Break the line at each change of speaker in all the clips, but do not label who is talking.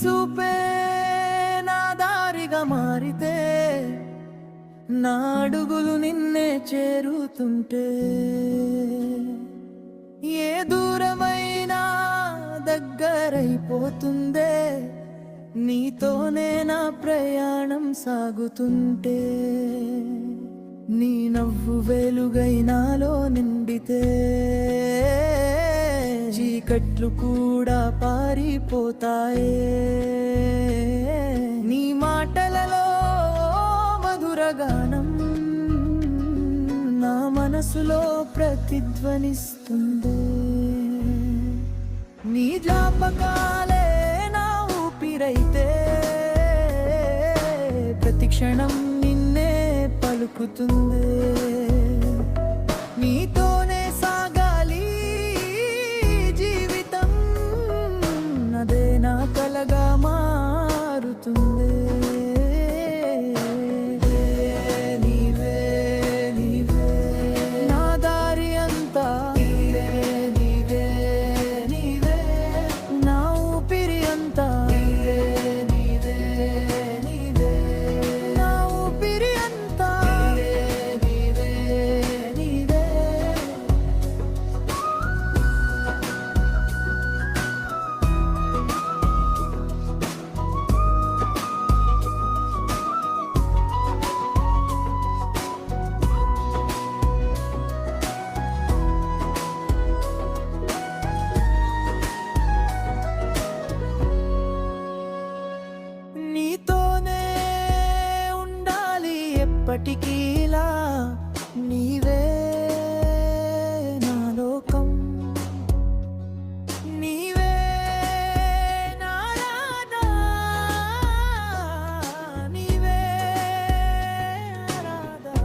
చూపే నా దారిగా మారితే, నా అడుగులు నిన్నే చేరుతుంటే, ఏ దూరమైనా దగ్గరైపోతుందే, నీతోనే నా ప్రయాణం సాగుతుంటే, నీ నవ్వు వెలుగై నాలో నిండితే, చీకట్లు కూడా పారిపోతాయే, నీ మాటలలో మధురగానం నా మనసులో ప్రతిధ్వనిస్తుంది. నీ జ్ఞాపకాలే నా ఊపిరైతే, ప్రతి క్షణం నిన్నే పలుకుతుంది. నీతోనే సాగాలి జీవితం, అదే నా కలగా మారుతుంది. నీవే నీవే నా దారి అంతా, నీవే నీవే నీవే నా ఊపిరి అంతా, నీవే నీవే నీవే నా ఊపిరి అంతా, నీవే నీవే నీవే. నీతోనే ఉండాలి ఎప్పటికీలా, నీవే నా లోకం, నీవే నా రాధా, నీవే రాధా.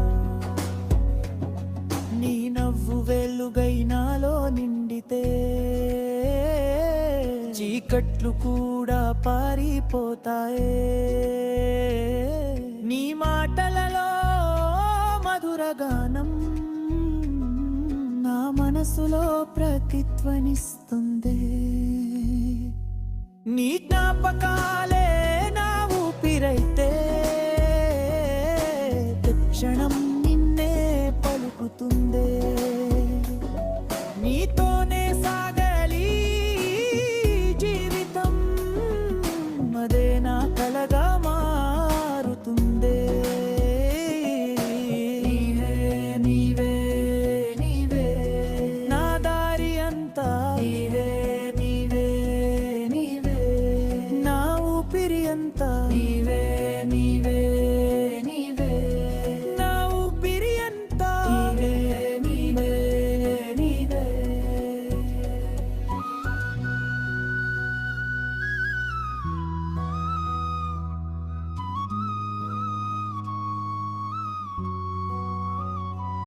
నీ నవ్వు వెలుగై నాలో నిండితే, చీకట్లు కూడా పారిపోతాయే, నీ మాటలలో మధురగానం నా మనసులో ప్రతిధ్వనిస్తుంది. నీ జ్ఞాపకాలే నా ఊపిరైతే, క్షణం నిన్నే పలుకుతుంది. నీతోనే సాగాలి జీవితం, అదే నా కలగా మారుతుంది. నీవే నీవే నీవే నా దారి అంతా, నీవే నీవే నీవే నా ఊపిరి అంతా, నీవే నీవే